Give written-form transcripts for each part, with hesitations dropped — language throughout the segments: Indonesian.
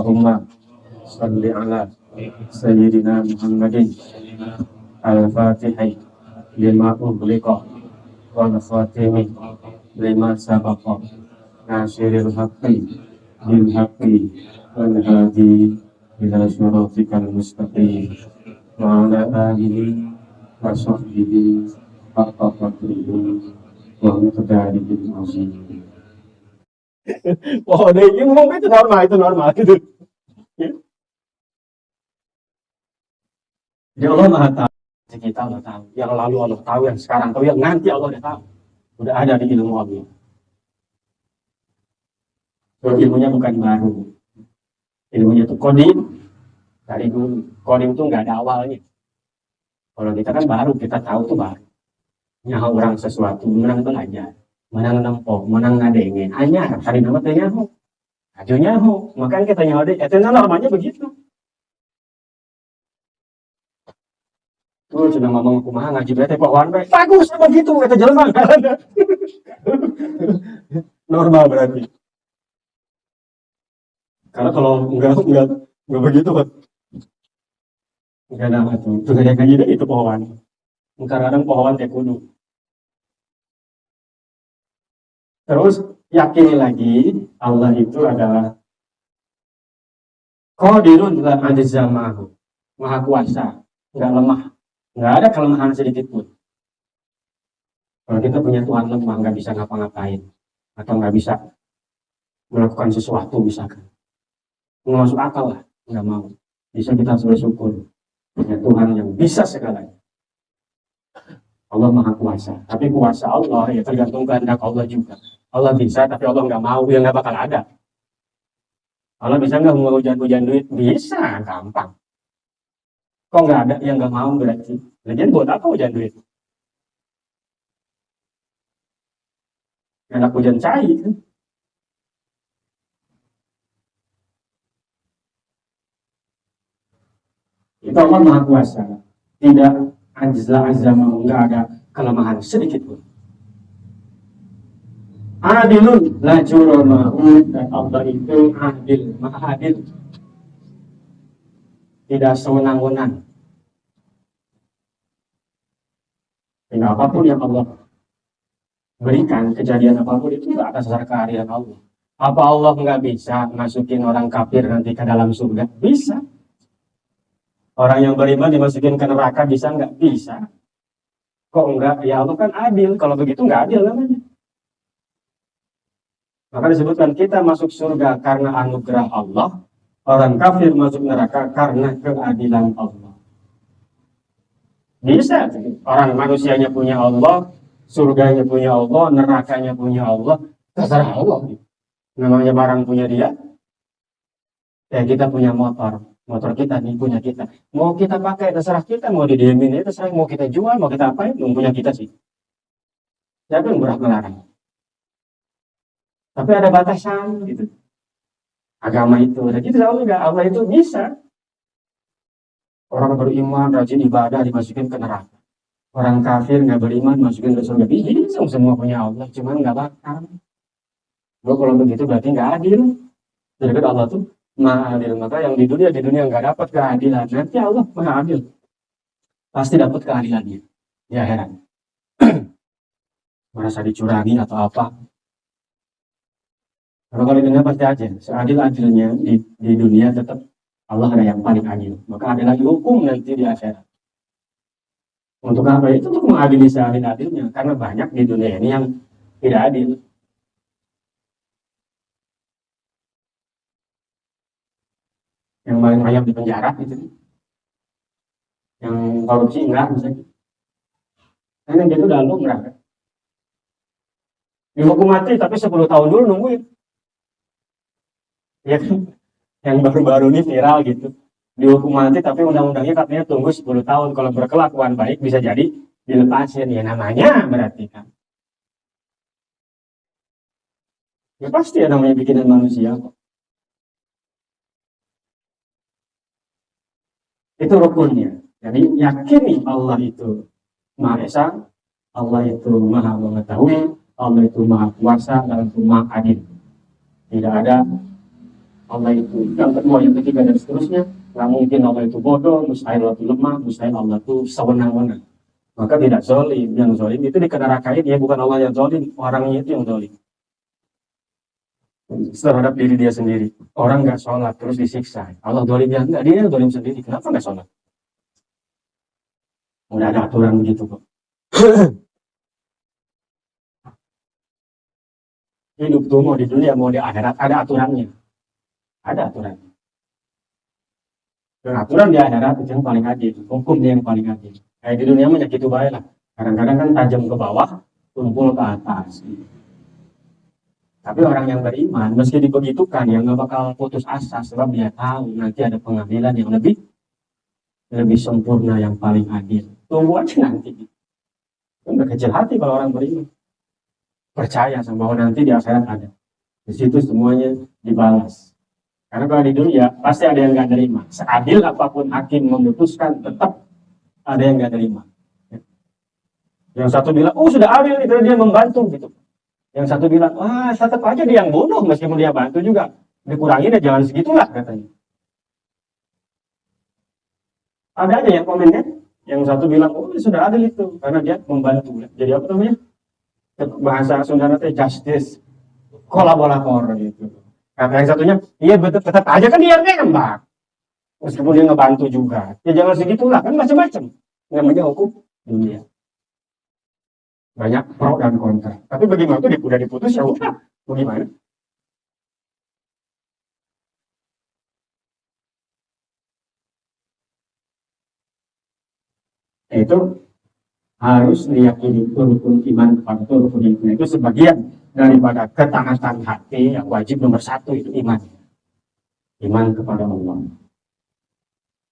Allahumma salli ala Sayyidina Muhammadin al-Fatihi lima ughliqa wal khatimi lima sabaqa nasiril haqqi bil haqqi wal hadi ila siratikal mustaqim wa ala alihi wa sahbihi haqqa qadrihi wa miqdarihi azim. Oh, ini ngomong itu normal gitu. Jadi Allah Maha tahu, kita Allah tahu, yang lalu Allah tahu, yang sekarang tahu, yang nanti Allah udah tahu, udah ada di ilmu Allah. So, ilmunya bukan baru, ilmunya itu kodim dari dulu. Kodim itu nggak ada awalnya. Kalau kita kan baru, kita tahu tuh baru. Nyaho orang sesuatu, menang belajar, menang nempo, menang ngadengin, hanya hari nama teh nyaho, aja nyaho, makanya kita nyaho deh, itu normalnya begitu. Tuh sudah ngomong kumaha ngaji bete pohon baik, bagus begitu, kata jelema. Normal berarti. Karena kalau enggak begitu kan, enggak ada tuh, tuh kayak ngaji deh itu pohon. Kadang pohon teh kudu. Terus yakini lagi Allah itu adalah Qadirun la ajzamahu, Maha Kuasa, enggak lemah, enggak ada kelemahan sedikit pun. Kalau kita punya Tuhan lemah, enggak bisa ngapa-ngapain atau enggak bisa melakukan sesuatu misalkan, nggak masuk akal lah, enggak mau. Bisa kita harus bersyukur punya Tuhan yang bisa segalanya. Allah Maha Kuasa, tapi kuasa Allah ya tergantung kehendak Allah juga. Allah bisa, tapi Allah nggak mau, ya nggak bakal ada. Allah bisa nggak mau hujan duit? Bisa, gampang. Kok nggak ada yang nggak mau berarti? Lagian buat apa hujan duit? Enak hujan cair kan? Itu Allah Maha Kuasa, tidak azama, nggak ada kelemahan sedikit pun. Adilun la juramahu, dan Allah itu adil, maha adil, tidak sewenang-wenang. Sehingga apapun yang Allah berikan, kejadian apapun itu atas dasar keahlian Allah. Apa Allah nggak bisa masukin orang kafir nanti ke dalam surga? Bisa. Orang yang beriman dimasukin ke neraka bisa nggak? Bisa. Kok enggak? Ya Allah kan adil. Kalau begitu nggak adil namanya. Maka disebutkan kita masuk surga karena anugerah Allah, orang kafir masuk neraka karena keadilan Allah. Bisa. Orang manusianya punya Allah, surganya punya Allah, nerakanya punya Allah, terserah Allah. Namanya barang punya dia. Ya kita punya motor kita nih punya kita. Mau kita pakai terserah kita, mau didiemin itu terserah, mau kita jual, mau kita apain, punya kita sih. Siapa yang berhak melarang? Tapi ada batasan gitu. Agama itu, dan gitu Allah itu bisa. Orang beriman rajin ibadah dimasukin ke neraka. Orang kafir nggak beriman masukin ke surga. Bisa semua punya Allah, cuman nggak bakal. Kalau begitu berarti nggak adil. Jadi Allah tuh Maha adil. Maka yang di dunia nggak dapat keadilan. Nanti Allah Maha adil, pasti dapat keadilannya. Ya heran. Merasa dicurangi atau apa? Kalau kali dengar pasti aja, seadil-adilnya di dunia tetap Allah ada yang paling adil. Maka ada lagi hukum nanti di akhirat. Untuk apa itu? Untuk mengadili seadil-adilnya. Karena banyak di dunia ini yang tidak adil. Yang main ayam di penjara gitu. Yang korupsi enggak misalnya. Karena gitu udah lumrah kan. Dihukum mati tapi 10 tahun dulu nungguin. Ya kan? Yang baru-baru ini viral gitu. Dihukum mati tapi undang-undangnya katanya tunggu 10 tahun. Kalau berkelakuan baik bisa jadi dilepasin. Ya namanya berarti kan. Ya pasti ya namanya bikinan manusia kok. Itu rukunnya. Jadi yakini Allah itu Maha Esa, Allah itu Maha Mengetahui, Allah itu Maha Kuasa, dan itu Maha Adil. Tidak ada Allah itu yang kedua, yang ketiga, dan seterusnya. Nggak mungkin Allah itu bodoh, mustahil Allah itu lemah, mustahil Allah itu sewenang-wenang. Maka tidak zolim. Yang zolim itu di neraka ya bukan Allah yang zolim, orangnya itu yang zolim terhadap diri dia sendiri. Orang nggak sholat terus disiksa, Allah zolim ya enggak, dia yang zolim sendiri. Kenapa nggak sholat? Udah ada aturan begitu kok. Hidup tuh mau di dunia mau di akhirat ada aturannya, ada aturan. Dan aturan di akhirat itu yang paling adil, hukumnya yang paling adil. Kayak di dunia banyak itu baik lah. Kadang-kadang kan tajam ke bawah, tumpul ke atas. Tapi orang yang beriman, meski dibegitukan, ya nggak bakal putus asa, sebab dia tahu nanti ada pengambilan yang lebih sempurna, yang paling adil. Tunggu aja nanti. Udah kecil hati kalau orang beriman. Percaya sama bahwa nanti di akhirat ada. Di situ semuanya dibalas. Karena kalau di dunia pasti ada yang nggak terima. Seadil apapun hakim memutuskan, tetap ada yang nggak terima. Yang satu bilang, oh sudah adil itu, dia membantu gitu. Yang satu bilang, tetap aja dia yang bunuh meskipun dia bantu juga. Dikurangi deh, jangan segitulah katanya. Ada aja yang komen kan? Yang satu bilang, oh sudah adil itu karena dia membantu. Jadi apa namanya? Bahasa Sunda nanti justice kolaborator gitu. Kata yang satunya, iya betul, tetap aja kan dia nembak. Meskipun dia ngebantu juga. Ya jangan segitulah, kan macam-macam. Namanya hukum dunia. Banyak pro dan kontra. Tapi bagaimana itu udah diputus ya udah. Bagaimana? Itu harus diyakini rukun iman kepada rukun iman itu sebagian daripada ketaatan hati yang wajib nomor satu itu iman. Iman kepada Allah.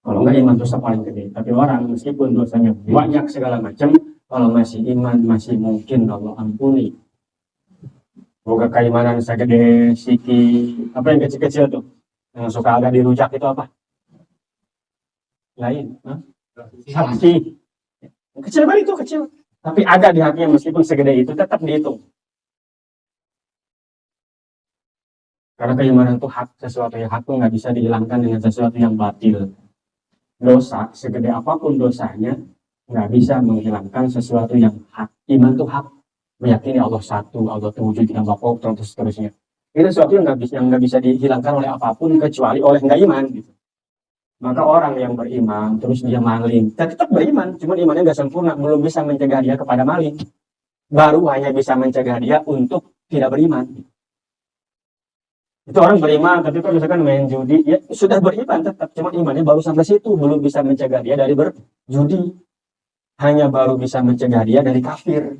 Kalau enggak iman dosa paling gede. Tapi orang meskipun dosanya banyak segala macam, kalau masih iman masih mungkin Allah ampuni. Boga keimanan segede siki, apa yang kecil-kecil tuh, yang suka ada di rujak itu apa? Lain, salasi. Kecil banget itu kecil. Tapi ada di hatinya meskipun segede itu tetap dihitung. Karena keimanan itu hak, sesuatu yang hak itu nggak bisa dihilangkan dengan sesuatu yang batil. Dosa, segede apapun dosanya, nggak bisa menghilangkan sesuatu yang hak. Iman itu hak, meyakini Allah satu, Allah itu wujud, tidak bakal, terus seterusnya. Itu sesuatu yang nggak bisa dihilangkan oleh apapun kecuali oleh nggak iman. Gitu. Maka orang yang beriman, terus dia maling, tetap beriman, cuma imannya nggak sempurna, belum bisa mencegah dia kepada maling. Baru hanya bisa mencegah dia untuk tidak beriman. Itu orang beriman, tapi kalau misalkan main judi, ya sudah beriman tetap, cuma imannya baru sampai situ, belum bisa mencegah dia dari berjudi. Hanya baru bisa mencegah dia dari kafir.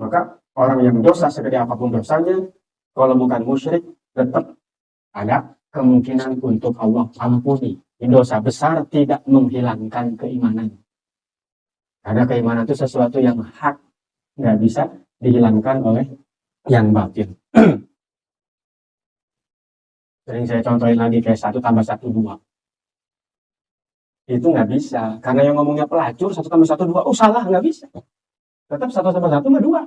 Maka orang yang dosa segede apapun dosanya, kalau bukan musyrik, tetap ada kemungkinan untuk Allah ampuni. Dosa besar tidak menghilangkan keimanan. Karena keimanan itu sesuatu yang hak, nggak bisa dihilangkan oleh yang batin. Sering saya contohin lagi kayak 1 tambah 1 2. Itu nggak bisa. Karena yang ngomongnya pelacur 1 tambah 1 2. Oh salah, nggak bisa. Tetap 1 tambah 1 mah 2.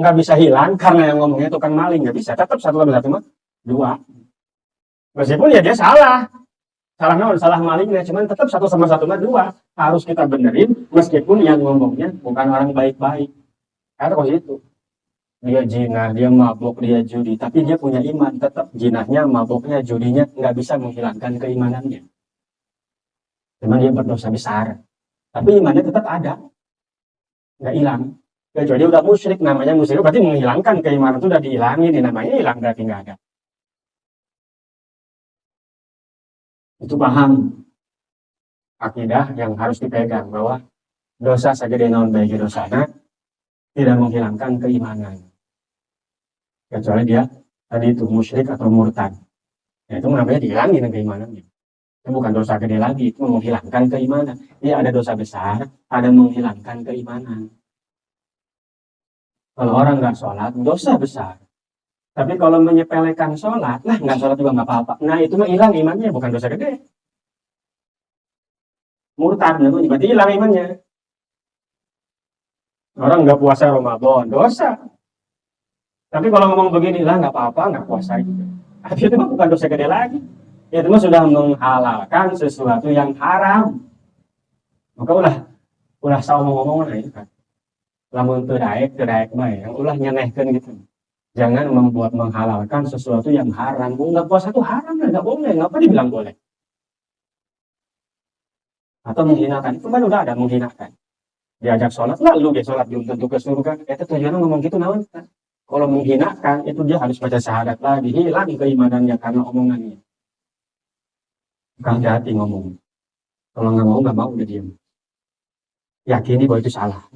Nggak bisa hilang karena yang ngomongnya tukang maling. Nggak bisa. Tetap 1 tambah 1 mah 2. Meskipun ya dia salah. Salah malingnya. Cuman tetap 1 sama 1 mah 2. Harus kita benerin meskipun yang ngomongnya bukan orang baik-baik. Karena kok itu. Dia jinah, dia mabuk, dia judi, tapi dia punya iman, tetap jinahnya, mabuknya, judinya nggak bisa menghilangkan keimanannya. Cuma dia berdosa besar, tapi imannya tetap ada, nggak hilang. Kecuali udah musyrik, namanya musyrik berarti menghilangkan keimanan itu udah dihilangin, namanya hilang berarti nggak ada. Itu paham akidah yang harus dipegang bahwa dosa segede naon bae dosana tidak menghilangkan keimanan. Kecuali dia tadi itu musyrik atau murtad. Ya, itu namanya dihilangin keimanannya. Itu bukan dosa gede lagi, itu menghilangkan keimanan. Dia ada dosa besar, ada menghilangkan keimanan. Kalau orang nggak sholat, dosa besar. Tapi kalau menyepelekan sholat, nah nggak sholat juga nggak apa-apa. Nah itu mah hilang imannya, bukan dosa gede. Murtad, berarti hilang imannya. Orang nggak puasa Ramadan, dosa. Tapi kalau ngomong begini lah nggak apa-apa, nggak puasa juga. Tapi itu mah bukan dosa gede lagi. Itu mah sudah menghalalkan sesuatu yang haram. Maka ulah salah ngomong lah itu kan. Lamun teu daek bae, yang ulah nyenehkeun gitu. Jangan membuat menghalalkan sesuatu yang haram. Nggak puasa itu haram lah, nggak boleh. Ngapa dibilang boleh? Atau menghinakan, itu kan udah ada menghinakan. Diajak sholat, lalu dia sholat belum tentu ke surga. Itu tujuannya ngomong gitu naon. Kalau menghinakan, itu dia harus baca syahadat lagi. Hilang keimanannya karena omongannya. Bukan hati ngomong. Kalau nggak mau udah diam. Yakini bahwa itu salah.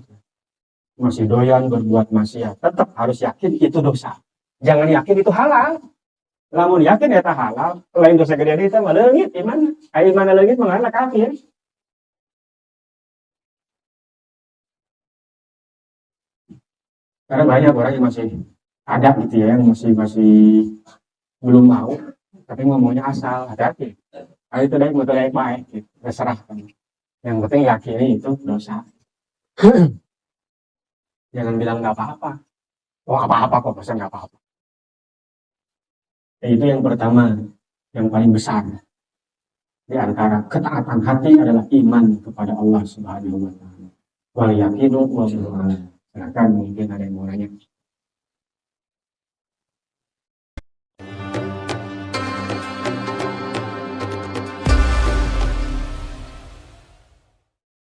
Masih doyan berbuat maksiat, tetap harus yakin itu dosa. Jangan yakin itu halal. Lamun yakin eta halal, lain dosa gede itu mah leungit iman. Ai iman leungit mah ngaranna kafir. Karena banyak orang yang masih ada gitu ya, yang masih belum mau, tapi ngomongnya asal. Hati-hati. Itu dari motor yang baik, gitu. Terserah kan. Yang penting yakini itu dosa. Jangan bilang nggak apa-apa. Oh nggak apa-apa kok, masa nggak apa-apa. Itu yang pertama, yang paling besar di antara ketaatan hati adalah iman kepada Allah Subhanahu wa taala. Wal yakinu wa Sedangkan mungkin ada yang mau nanya,